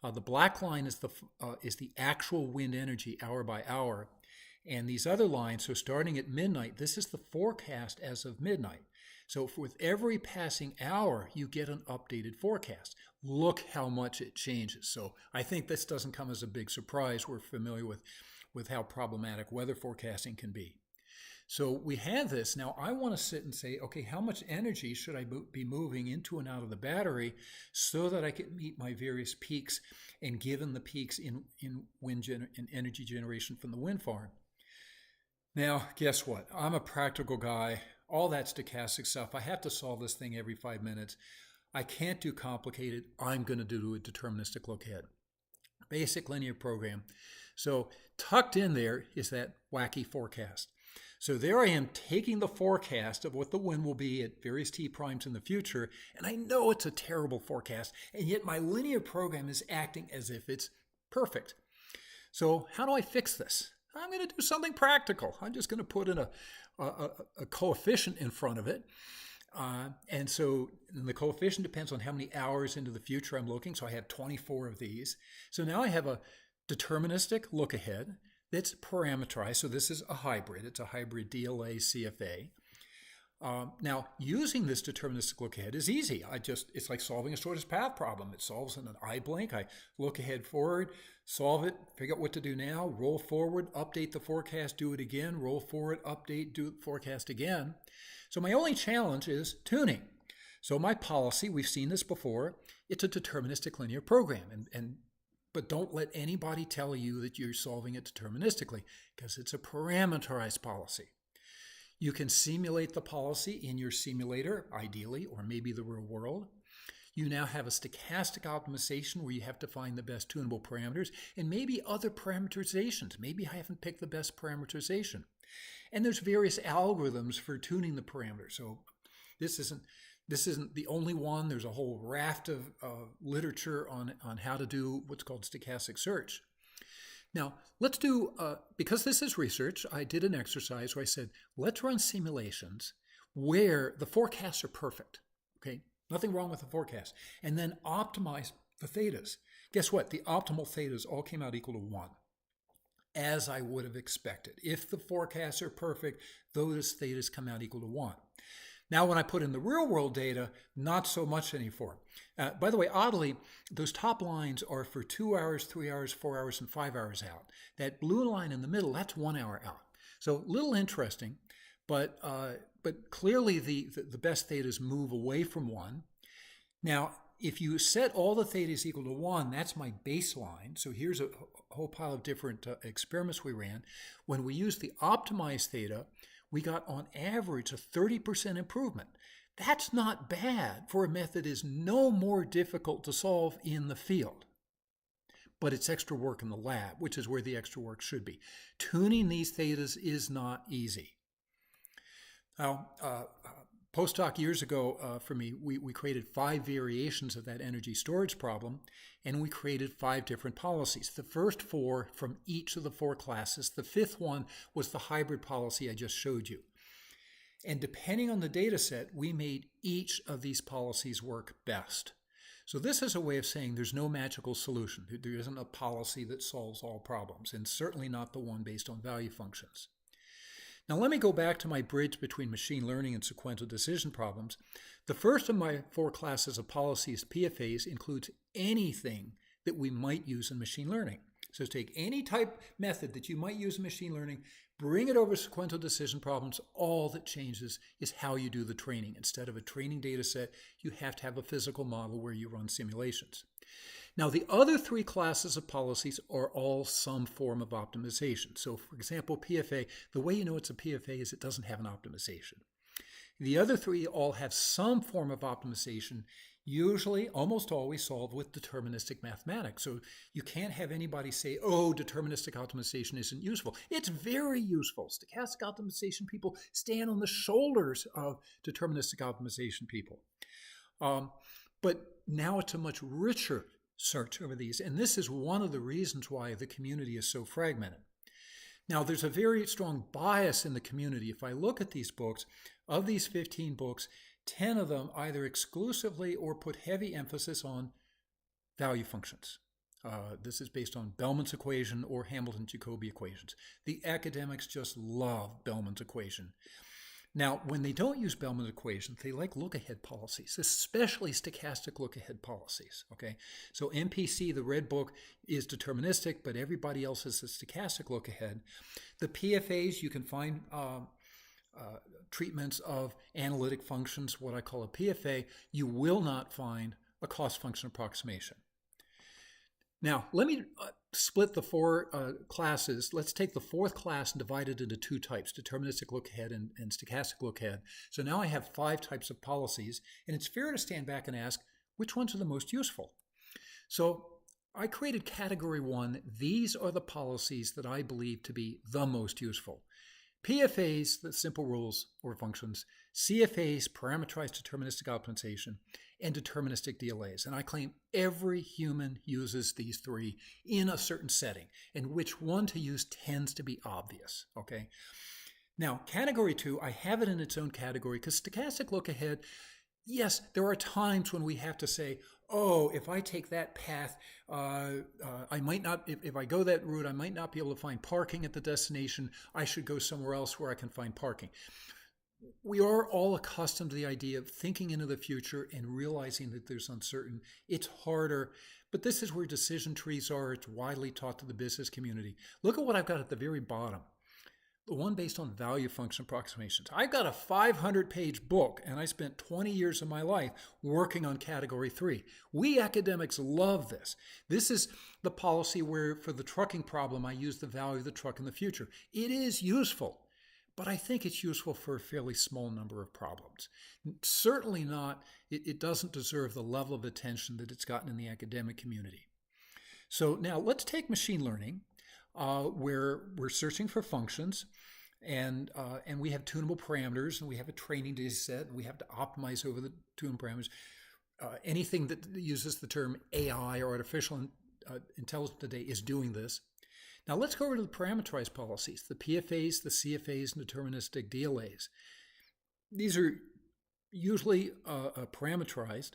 The black line is the actual wind energy hour by hour. And these other lines, so starting at midnight, this is the forecast as of midnight. So with every passing hour, you get an updated forecast. Look how much it changes. So I think this doesn't come as a big surprise. We're familiar with how problematic weather forecasting can be. So we have this. Now I want to sit and say, okay, how much energy should I be moving into and out of the battery so that I can meet my various peaks and given the peaks in energy generation from the wind farm? Now, guess what? I'm a practical guy. All that stochastic stuff, I have to solve this thing every 5 minutes. I can't do complicated. I'm going to do a deterministic look ahead. Basic linear program. So tucked in there is that wacky forecast. So there I am taking the forecast of what the wind will be at various t primes in the future, and I know it's a terrible forecast, and yet my linear program is acting as if it's perfect. So how do I fix this? I'm going to do something practical. I'm just going to put in a coefficient in front of it. And the coefficient depends on how many hours into the future I'm looking. So I have 24 of these. So now I have a deterministic look ahead that's parameterized. So this is a hybrid. It's a hybrid DLA CFA. Now, using this deterministic look ahead is easy. It's like solving a shortest path problem. It solves in an eye blink. I look ahead forward, solve it, figure out what to do now, roll forward, update the forecast, do it again, roll forward, update, do the forecast again. So my only challenge is tuning. So my policy, we've seen this before, it's a deterministic linear program. But don't let anybody tell you that you're solving it deterministically, because it's a parameterized policy. You can simulate the policy in your simulator, ideally, or maybe the real world. You now have a stochastic optimization where you have to find the best tunable parameters, and maybe other parameterizations. Maybe I haven't picked the best parameterization. And there's various algorithms for tuning the parameters. So this isn't the only one. There's a whole raft of literature on how to do what's called stochastic search. Now, let's do, because this is research, I did an exercise where I said, let's run simulations where the forecasts are perfect, okay? Nothing wrong with the forecast. And then optimize the thetas. Guess what? The optimal thetas all came out equal to 1, as I would have expected. If the forecasts are perfect, those thetas come out equal to 1. Now, when I put in the real-world data, not so much anymore. By the way, oddly, those top lines are for 2 hours, 3 hours, 4 hours, and 5 hours out. That blue line in the middle, that's 1 hour out. So a little interesting, but clearly the best thetas move away from 1. Now, if you set all the thetas equal to 1, that's my baseline. So here's a whole pile of different experiments we ran. When we used the optimized theta, we got on average a 30% improvement. That's not bad for a method that is no more difficult to solve in the field. But it's extra work in the lab, which is where the extra work should be. Tuning these thetas is not easy. Now, postdoc years ago for me, we created 5 variations of that energy storage problem, and we created 5 different policies. The first 4 from each of the 4 classes. The 5th one was the hybrid policy I just showed you. And depending on the data set, we made each of these policies work best. So this is a way of saying there's no magical solution. There isn't a policy that solves all problems, and certainly not the one based on value functions. Now let me go back to my bridge between machine learning and sequential decision problems. The first of my 4 classes of policies, PFAs, includes anything that we might use in machine learning. So take any type method that you might use in machine learning, bring it over to sequential decision problems. All that changes is how you do the training. Instead of a training data set, you have to have a physical model where you run simulations. Now, the other 3 classes of policies are all some form of optimization. So, for example, PFA, the way you know it's a PFA is it doesn't have an optimization. The other 3 all have some form of optimization, usually, almost always solved with deterministic mathematics. So you can't have anybody say, oh, deterministic optimization isn't useful. It's very useful. Stochastic optimization people stand on the shoulders of deterministic optimization people. But now it's a much richer search over these. And this is one of the reasons why the community is so fragmented. Now, there's a very strong bias in the community. If I look at these books, of these 15 books, 10 of them either exclusively or put heavy emphasis on value functions. This is based on Bellman's equation or Hamilton-Jacobi equations. The academics just love Bellman's equation. Now, when they don't use Bellman's equation, they like look-ahead policies, especially stochastic look-ahead policies. Okay, so MPC, the red book, is deterministic, but everybody else is a stochastic look-ahead. The PFAs, you can find treatments of analytic functions, what I call a PFA. You will not find a cost function approximation. Now, let me split the 4 classes. Let's take the 4th class and divide it into 2 types, deterministic look-ahead and stochastic look-ahead. So now I have 5 types of policies, and it's fair to stand back and ask, which ones are the most useful? So I created category 1. These are the policies that I believe to be the most useful. PFAs, the simple rules or functions, CFAs, parameterized deterministic optimization, and deterministic DLAs. And I claim every human uses these 3 in a certain setting, and which one to use tends to be obvious, okay? Now, category 2, I have it in its own category because stochastic look-ahead, yes, there are times when we have to say, oh, if I take that path, I might not, if I go that route, I might not be able to find parking at the destination. I should go somewhere else where I can find parking. We are all accustomed to the idea of thinking into the future and realizing that there's uncertainty. It's harder, but this is where decision trees are. It's widely taught to the business community. Look at what I've got at the very bottom. The one based on value function approximations. I've got a 500-page book, and I spent 20 years of my life working on category 3. We academics love this. This is the policy where, for the trucking problem, I use the value of the truck in the future. It is useful, but I think it's useful for a fairly small number of problems. Certainly not, it doesn't deserve the level of attention that it's gotten in the academic community. So now let's take machine learning, where we're searching for functions, and we have tunable parameters, and we have a training data set, and we have to optimize over the tunable parameters. Anything that uses the term AI or artificial intelligence today is doing this. Now let's go over to the parameterized policies, the PFAs, the CFAs, and deterministic DLAs. These are usually parameterized.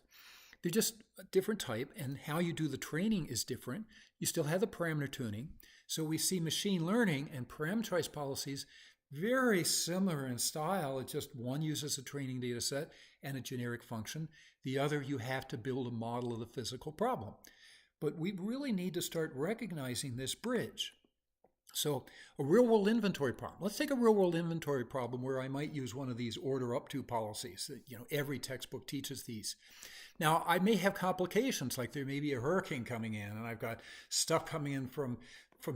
They're just a different type, and how you do the training is different. You still have the parameter tuning. So we see machine learning and parameterized policies very similar in style. It's just one uses a training data set and a generic function. The other, you have to build a model of the physical problem. But we really need to start recognizing this bridge. So a real-world inventory problem. Let's take a real-world inventory problem where I might use one of these order up to policies. Every textbook teaches these. Now, I may have complications, like there may be a hurricane coming in, and I've got stuff coming in from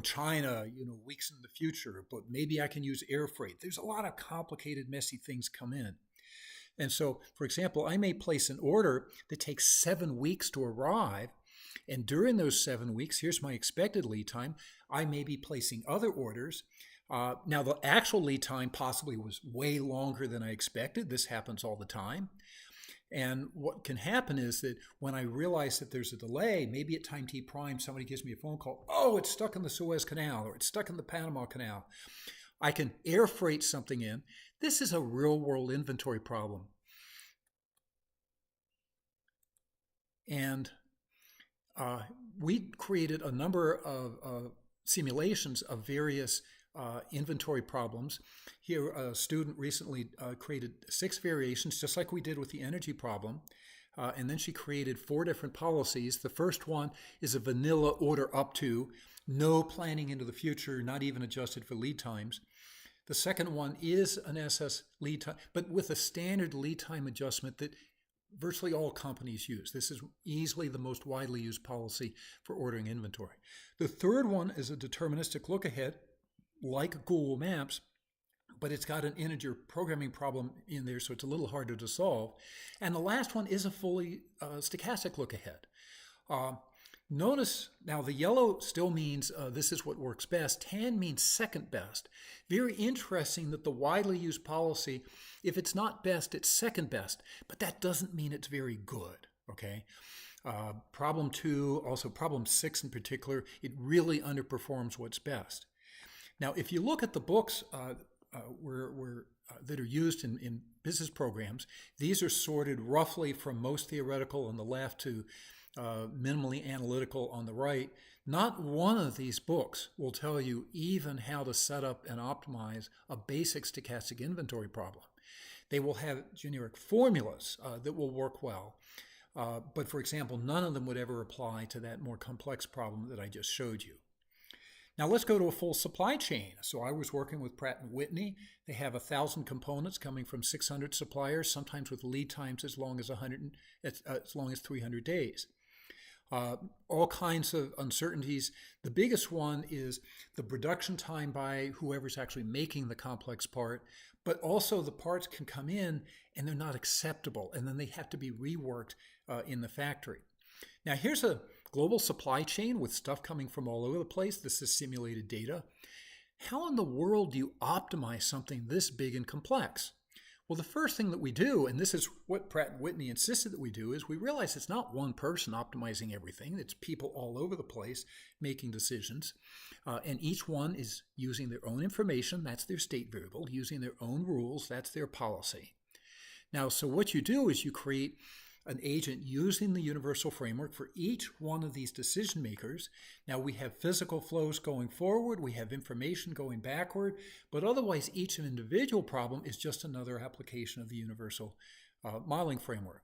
China, weeks in the future, but maybe I can use air freight. There's a lot of complicated, messy things come in. And so, for example, I may place an order that takes 7 weeks to arrive, and during those 7 weeks, here's my expected lead time, I may be placing other orders. Now, the actual lead time possibly was way longer than I expected. This happens all the time. And what can happen is that when I realize that there's a delay, maybe at time t prime, somebody gives me a phone call, oh, it's stuck in the Suez Canal, or it's stuck in the Panama Canal. I can air freight something in. This is a real-world inventory problem. And we created a number of simulations of various inventory problems. Here, a student recently created 6 variations, just like we did with the energy problem. And then she created 4 different policies. The first one is a vanilla order up to, no planning into the future, not even adjusted for lead times. The second one is an SS lead time, but with a standard lead time adjustment that virtually all companies use. This is easily the most widely used policy for ordering inventory. The third one is a deterministic look ahead, like Google Maps, but it's got an integer programming problem in there, so it's a little harder to solve. And the last one is a fully stochastic look ahead. Notice now the yellow still means this is what works best. Tan means second best. Very interesting that the widely used policy, if it's not best, it's second best, but that doesn't mean it's very good, okay? Problem 2, also problem 6 in particular, it really underperforms what's best. Now, if you look at the books that are used in business programs, these are sorted roughly from most theoretical on the left to minimally analytical on the right. Not one of these books will tell you even how to set up and optimize a basic stochastic inventory problem. They will have generic formulas that will work well. But for example, none of them would ever apply to that more complex problem that I just showed you. Now let's go to a full supply chain. So I was working with Pratt & Whitney. They have 1,000 components coming from 600 suppliers, sometimes with lead times as long as 300 days. All kinds of uncertainties. The biggest one is the production time by whoever's actually making the complex part, but also the parts can come in and they're not acceptable, and then they have to be reworked in the factory. Now here's a global supply chain with stuff coming from all over the place. This is simulated data. How in the world do you optimize something this big and complex? Well, the first thing that we do, and this is what Pratt & Whitney insisted that we do, is we realize it's not one person optimizing everything. It's people all over the place making decisions. And each one is using their own information. That's their state variable. Using their own rules. That's their policy. Now, so what you do is you create an agent using the universal framework for each one of these decision makers. Now we have physical flows going forward, we have information going backward, but otherwise each individual problem is just another application of the universal modeling framework.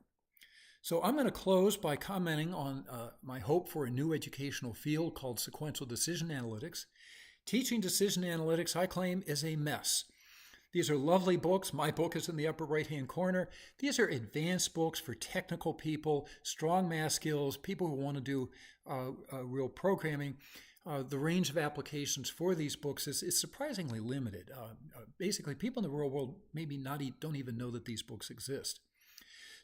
So I'm going to close by commenting on my hope for a new educational field called sequential decision analytics. Teaching decision analytics, I claim, is a mess. These are lovely books. My book is in the upper right-hand corner. These are advanced books for technical people, strong math skills, people who want to do real programming. The range of applications for these books is surprisingly limited. Basically, people in the real world maybe don't even know that these books exist.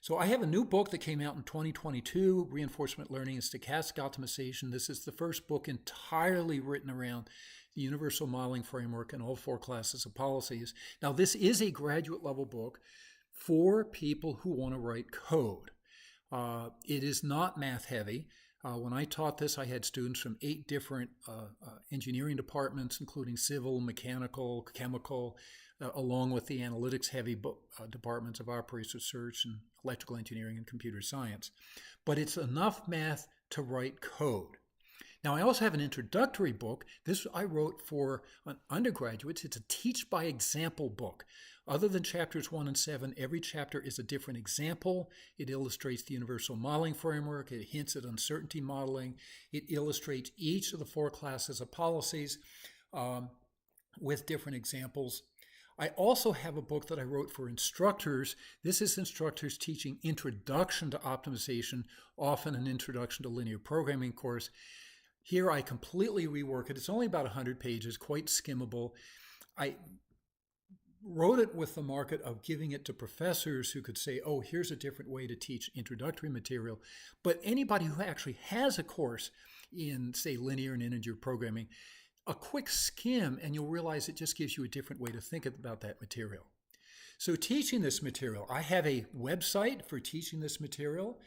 So I have a new book that came out in 2022, Reinforcement Learning and Stochastic Optimization. This is the first book entirely written around the Universal Modeling Framework and all 4 classes of policies. Now, this is a graduate level book for people who want to write code. It is not math heavy. When I taught this, I had students from 8 different engineering departments, including civil, mechanical, chemical, along with the analytics-heavy departments of operations research and electrical engineering and computer science. But it's enough math to write code. Now, I also have an introductory book. This I wrote for undergraduates. It's a teach-by-example book. Other than chapters 1 and 7, every chapter is a different example. It illustrates the universal modeling framework. It hints at uncertainty modeling. It illustrates each of the 4 classes of policies with different examples. I also have a book that I wrote for instructors. This is instructors teaching Introduction to Optimization, often an Introduction to Linear Programming course. Here I completely rework it. It's only about 100 pages, quite skimmable. I wrote it with the market of giving it to professors who could say, oh, here's a different way to teach introductory material. But anybody who actually has a course in, say, linear and integer programming, a quick skim and you'll realize it just gives you a different way to think about that material. So teaching this material, I have a website for teaching this material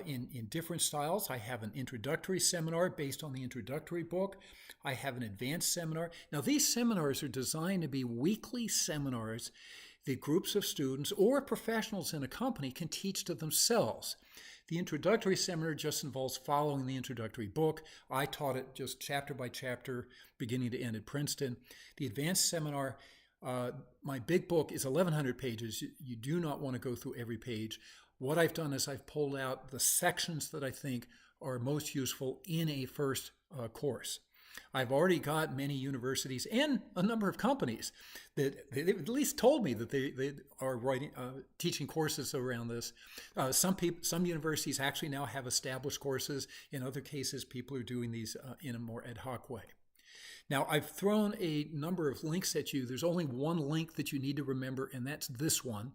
in different styles. I have an introductory seminar based on the introductory book. I have an advanced seminar. Now these seminars are designed to be weekly seminars that groups of students or professionals in a company can teach to themselves. The introductory seminar just involves following the introductory book. I taught it just chapter by chapter, beginning to end at Princeton. The advanced seminar, my big book is 1,100 pages. You do not want to go through every page. What I've done is I've pulled out the sections that I think are most useful in a first course. I've already got many universities and a number of companies that they've at least told me that they are writing, teaching courses around this. Some universities actually now have established courses. In other cases, people are doing these in a more ad hoc way. Now, I've thrown a number of links at you. There's only one link that you need to remember, and that's this one.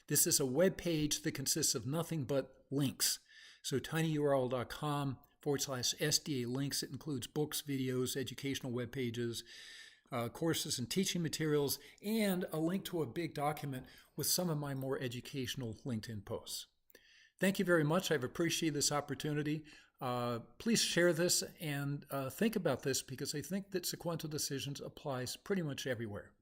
This is a web page that consists of nothing but links. So tinyurl.com/SDA links. It includes books, videos, educational web pages, courses and teaching materials, and a link to a big document with some of my more educational LinkedIn posts. Thank you very much. I've appreciated this opportunity. Please share this and think about this because I think that sequential decisions applies pretty much everywhere.